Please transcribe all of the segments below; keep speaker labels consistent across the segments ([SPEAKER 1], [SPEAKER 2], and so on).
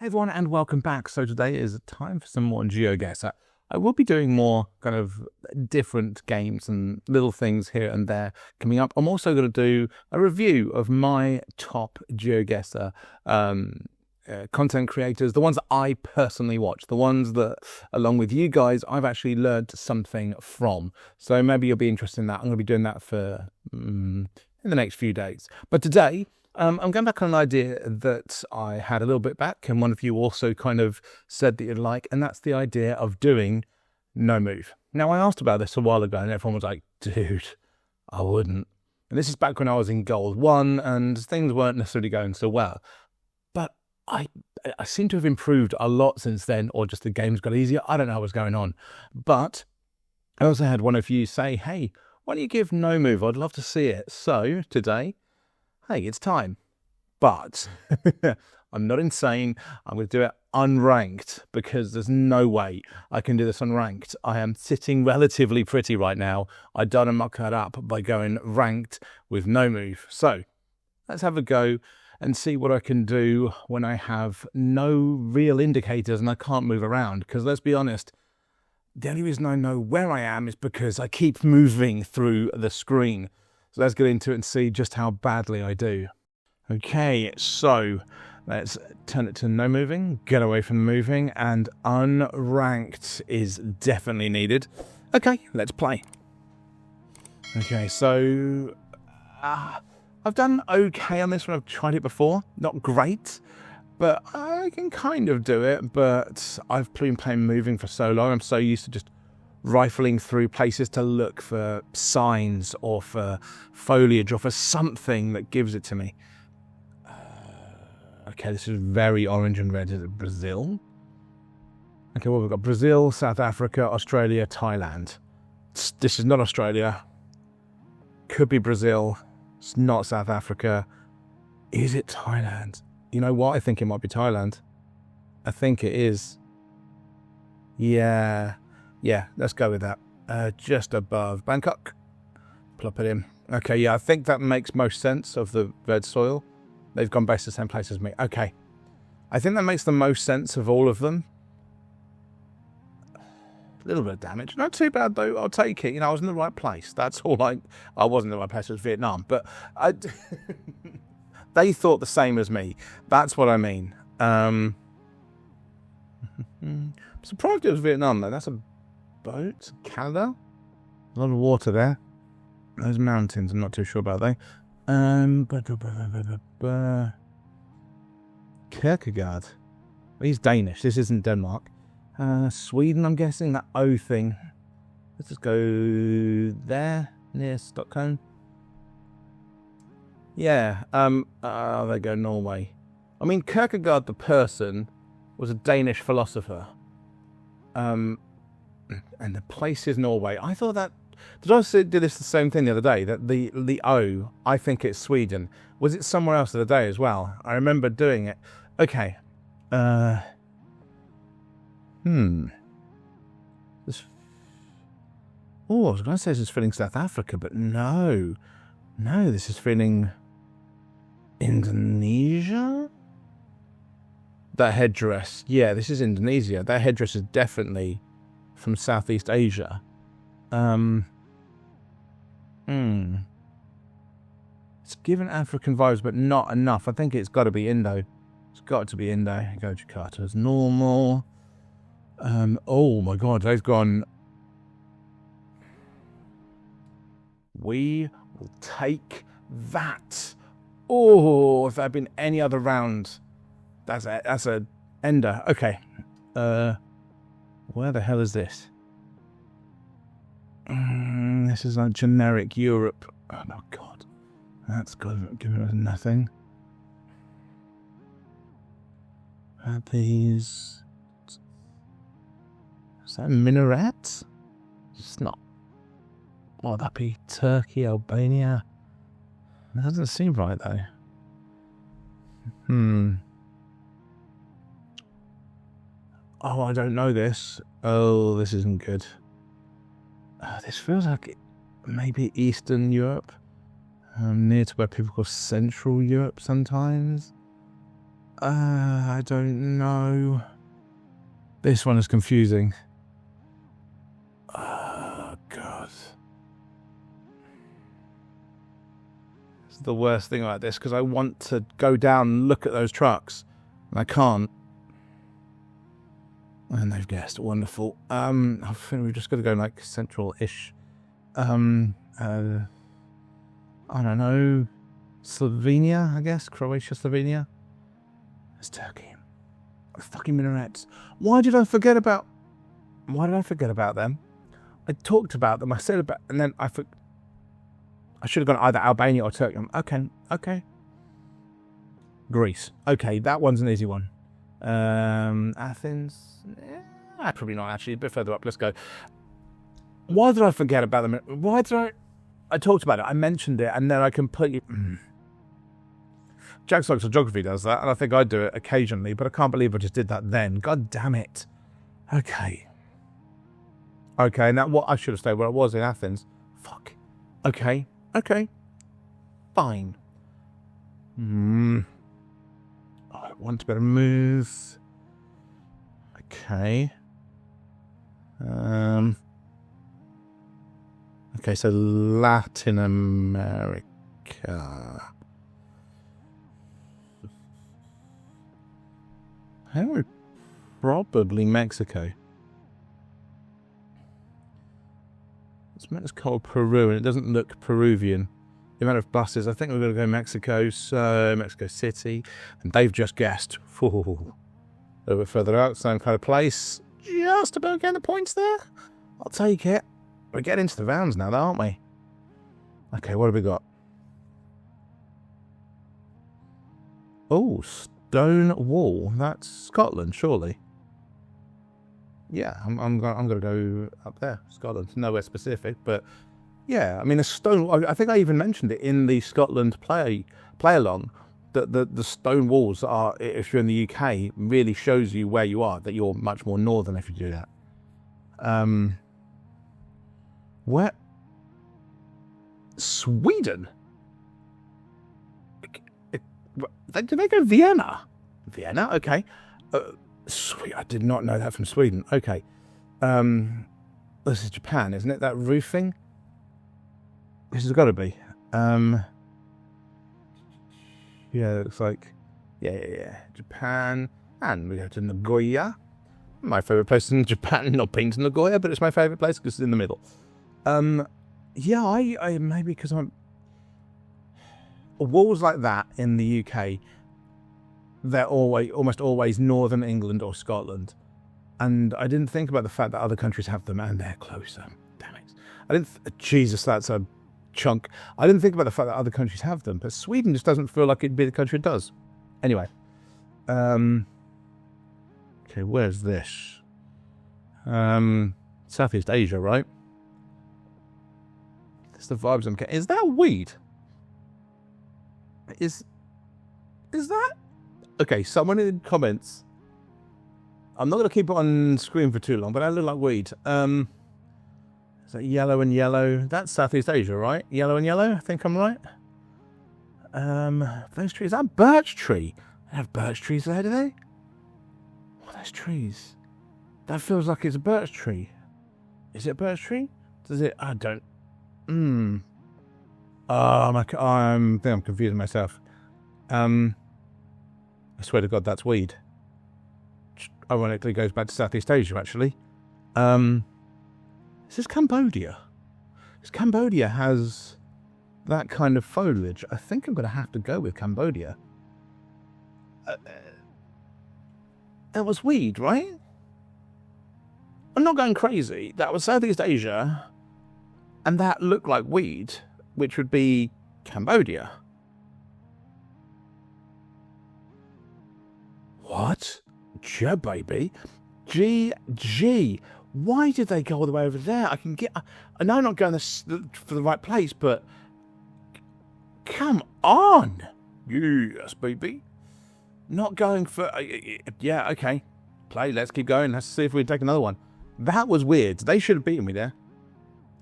[SPEAKER 1] Hey everyone, and welcome back. So today is time for some more GeoGuessr. I will be doing more kind of different games and little things here and there coming up. I'm also going to do a review of my top GeoGuessr content creators, the ones that I personally watch, the ones that, along with you guys, I've actually learned something from. So maybe you'll be interested in that. I'm going to be doing that for in the next few days. But today, I'm going back on an idea that I had a little bit back, and one of you also kind of said that you'd like, and that's the idea of doing no move. Now, I asked about this a while ago, and everyone was like, dude, I wouldn't. And this is back when I was in Gold 1, and things weren't necessarily going so well. But I seem to have improved a lot since then, or just the game's got easier. I don't know what's going on. But I also had one of you say, hey, why don't you give no move? I'd love to see it. So today, hey, it's time. But I'm not insane. I'm going to do it unranked because there's no way I can do this unranked. I am sitting relatively pretty right now. I don't want to muck that up by going ranked with no move. So let's have a go and see what I can do when I have no real indicators and I can't move around. Because let's be honest, the only reason I know where I am is because I keep moving through the screen. So let's get into it and see just how badly I do. Okay, so let's turn it to no moving, get away from moving, and unranked is definitely needed. Okay, let's play. Okay, so I've done okay on this one. I've tried it before. Not great, but I can kind of do it. But I've been playing moving for so long. I'm so used to just rifling through places to look for signs or for foliage or for something that gives it to me. Okay, this is very orange and red. Is it Brazil? Okay, well, we've got Brazil, South Africa, Australia, Thailand. This is not Australia. Could be Brazil. It's not South Africa. Is it Thailand? You know what? I think it might be Thailand. I think it is. Yeah, let's go with that. Just above Bangkok. Plop it in. Okay, yeah, I think that makes most sense of the red soil. They've gone based the same place as me. Okay. I think that makes the most sense of all of them. A little bit of damage. Not too bad, though. I'll take it. You know, I was in the right place. That's all I wasn't in the right place. It was Vietnam. But they thought the same as me. That's what I mean. I'm surprised it was Vietnam, though. That's a boat. Canada? A lot of water there. Those mountains, I'm not too sure about they. Kierkegaard. He's Danish. This isn't Denmark. Sweden, I'm guessing. That O thing. Let's just go there, near Stockholm. Yeah. They go Norway. I mean, Kierkegaard, the person, was a Danish philosopher. And the place is Norway. I thought that. Did I do this the same thing the other day? That the O, I think it's Sweden. Was it somewhere else the other day as well? I remember doing it. Okay. This. Oh, I was going to say this is feeling South Africa, but no. No, this is feeling Indonesia? That headdress. Yeah, this is Indonesia. That headdress is definitely from Southeast Asia. It's given African vibes, but not enough. I think it's got to be Indo. It's got to be Indo. Go Jakarta as normal. Oh my God, they've gone. We will take that. Oh, if there had been any other round, that's a ender. Okay. Where the hell is this? This is like generic Europe. Oh my God, that's giving us nothing. These. Is that minarets? It's not. Oh, that'd be Turkey, Albania. That doesn't seem right though. Oh, I don't know this. Oh, this isn't good. This feels like maybe Eastern Europe. Near to where people call Central Europe sometimes. I don't know. This one is confusing. Oh, God. It's the worst thing about this, because I want to go down and look at those trucks, and I can't. And they've guessed. Wonderful. I think we've just got to go, like, central-ish. I don't know. Slovenia, I guess? Croatia, Slovenia? It's Turkey. Fucking minarets. Why did I forget about them? I talked about them. I said about, and then I should have gone either Albania or Turkey. Okay. Greece. Okay, that one's an easy one. Athens. Probably not actually. A bit further up. Let's go. Why did I forget about them? I talked about it. I mentioned it, and then I completely. Jack's Logs of Geography does that, and I think I do it occasionally, but I can't believe I just did that then. God damn it. Okay, now what I should have stayed where I was in Athens. Fuck. Okay. Fine. I want to better move. Okay. Okay, so Latin America. Probably Mexico. It's meant to call Peru, and it doesn't look Peruvian. The amount of buses, I think we're going to go Mexico, so Mexico City, and they've just guessed. A little bit further out, same kind of place. Just about getting the points there. I'll take it. We're getting into the rounds now, aren't we? Okay, what have we got? Oh, stone wall. That's Scotland, surely. Yeah, I'm going to go up there, Scotland. Nowhere specific, but yeah. I mean, a stone. I think I even mentioned it in the Scotland play along. That the stone walls are, if you're in the UK, really shows you where you are. That you're much more northern if you do that. Where? Sweden. Did they go Vienna? Vienna, okay. Sweet, I did not know that from Sweden. Okay. This is Japan, isn't it? That roofing? This has got to be. Yeah, it looks like... Yeah. Japan. And we go to Nagoya. My favourite place in Japan. Not been to Nagoya, but it's my favourite place because it's in the middle. Yeah, I maybe because I'm... Walls like that in the UK, they're almost always Northern England or Scotland. And I didn't think about the fact that other countries have them and they're closer. Damn it. Jesus, that's a chunk. I didn't think about the fact that other countries have them, but Sweden just doesn't feel like it'd be the country it does. Anyway. Okay, where's this? Southeast Asia, right? That's the vibes I'm getting. Is that weed? Is that? Okay, someone in the comments. I'm not going to keep it on screen for too long, but I look like weed. Is that yellow and yellow? That's Southeast Asia, right? Yellow and yellow? I think I'm right. Those trees. Is that a birch tree? They have birch trees there, do they? What are those trees? That feels like it's a birch tree. Is it a birch tree? Does it? I don't. I think I'm confusing myself. I swear to God, that's weed. Which ironically goes back to Southeast Asia, actually. Is this Cambodia? Because Cambodia has that kind of foliage. I think I'm going to have to go with Cambodia. That was weed, right? I'm not going crazy. That was Southeast Asia. And that looked like weed, which would be Cambodia. What? Yeah, baby. GG. Why did they go all the way over there? I know I'm not going for the right place, but come on. Yes, baby. Not going for... yeah, okay. Let's keep going. Let's see if we can take another one. That was weird. They should have beaten me there.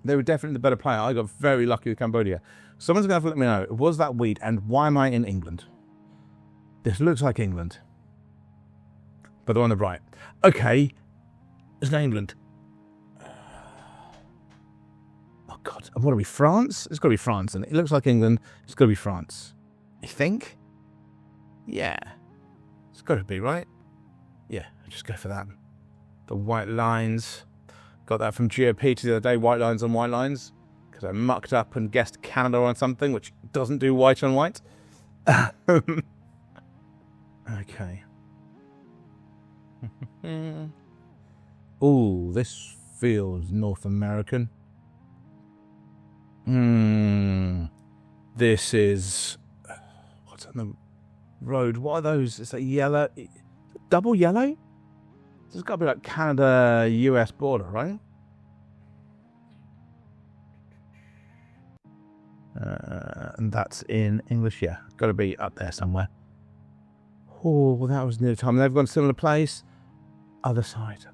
[SPEAKER 1] They were definitely the better player. I got very lucky with Cambodia. Someone's going to have to let me know. Was that weed? And why am I in England? This looks like England. but they're on the right. Okay, it's not England. Oh God, what are we? France? It's got to be France, and it looks like England. It's got to be France. You think? Yeah, it's got to be, right? Yeah, just go for that. The white lines. Got that from GOP the other day. White lines on white lines. Because I mucked up and guessed Canada on something which doesn't do white on white. Okay. Ooh, this feels North American. This is... What's on the road? What are those? Is that yellow? Double yellow? This has got to be like Canada-US border, right? And that's in English, yeah. Got to be up there somewhere. Oh, well, that was near the time. They've gone to a similar place. Other side.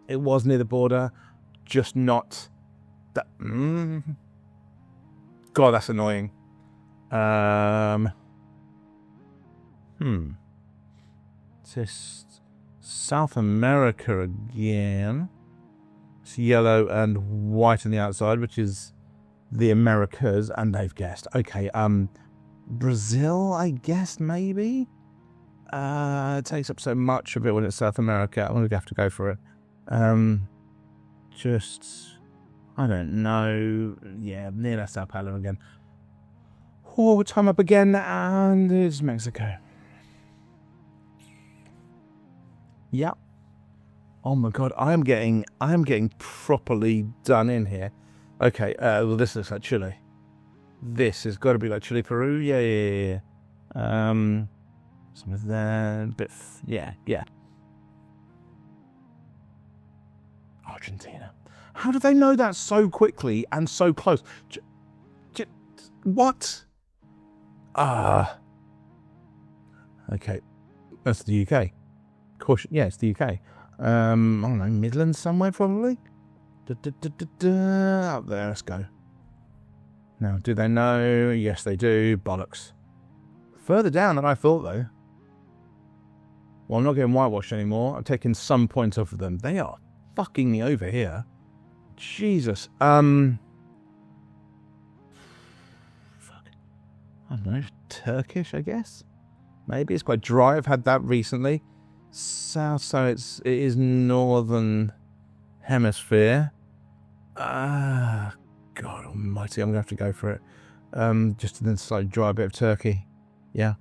[SPEAKER 1] It was near the border, just not that. God, that's annoying. It's just South America again. It's yellow and white on the outside, which is the Americas, and they've guessed. Okay, Brazil, I guess, maybe? It takes up so much of it when it's South America. I'm going to have to go for it. I don't know. Yeah, near Sao Paulo again. Oh, time up again, and it's Mexico. Yep. Oh my God, I am getting properly done in here. Okay, well, this looks like Chile. This has got to be like Chile, Peru. Yeah. Some of that, but yeah. Argentina. How do they know that so quickly and so close? What? Okay, that's the UK. Caution. Yeah, it's the UK. I don't know, Midlands somewhere probably. Up there, let's go. Now, do they know? Yes, they do. Bollocks. Further down than I thought, though. Well, I'm not getting whitewashed anymore. I'm taking some points off of them. They are fucking me over here. Jesus. Fuck. I don't know. Turkish, I guess? Maybe. It's quite dry. I've had that recently. South, so it is northern hemisphere. God almighty, I'm going to have to go for it. Just to then slightly dry a bit of Turkey. Yeah.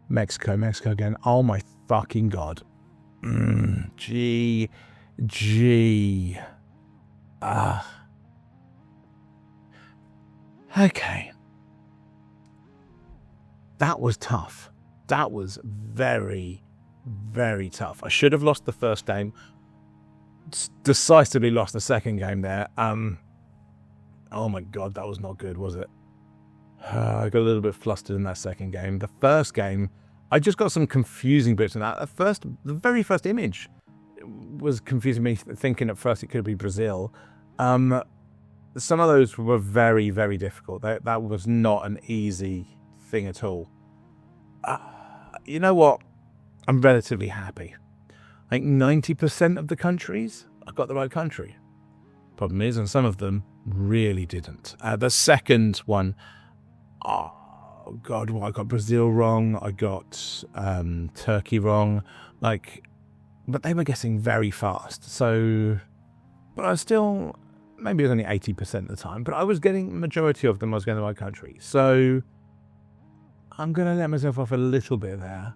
[SPEAKER 1] Mexico again. Oh my fucking God. Okay. That was tough. That was very, very tough. I should have lost the first game. Decisively lost the second game there. Oh my God, that was not good, was it? I got a little bit flustered in that second game. The first game, I just got some confusing bits in that. The very first image was confusing me, thinking at first it could be Brazil. Some of those were very, very difficult. That was not an easy thing at all. You know what? I'm relatively happy. I think 90% of the countries, I got the right country. Problem is, and some of them really didn't. The second one, oh God, well, I got Brazil wrong. I got Turkey wrong. But they were guessing very fast. So, but I was still, maybe it was only 80% of the time, but I was getting, majority of them I was getting the right country. So, I'm going to let myself off a little bit there.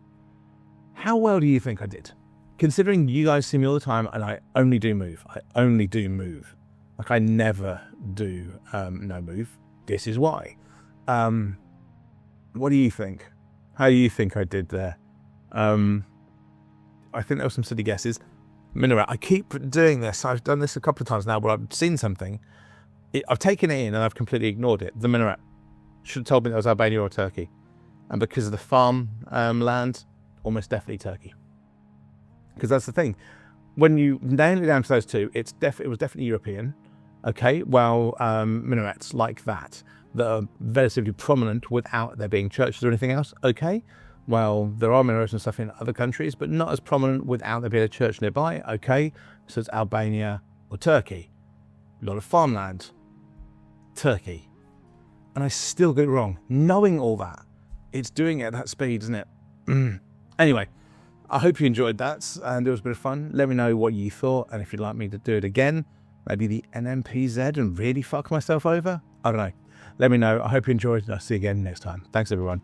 [SPEAKER 1] How well do you think I did? Considering you guys see me all the time, and I only do move. Like, I never do no move. This is why. What do you think? How do you think I did there? I think there were some silly guesses. Minaret, I keep doing this. I've done this a couple of times now where I've seen something. I've taken it in and I've completely ignored it. The minaret. Should have told me that was Albania or Turkey. And because of the farm land, almost definitely Turkey. Because that's the thing. When you nail it down to those two, it was definitely European. Okay, well, minarets like that are relatively prominent without there being churches or anything else. Okay, Well, there are minarets and stuff in other countries, but not as prominent without there being a church nearby. Okay, so it's Albania or Turkey. A lot of farmland. Turkey. And I still get it wrong. Knowing all that, it's doing it at that speed, isn't it? Anyway, I hope you enjoyed that and it was a bit of fun. Let me know what you thought, and if you'd like me to do it again, maybe the NMPZ and really fuck myself over. I don't know. Let me know. I hope you enjoyed, and I'll see you again next time. Thanks, everyone.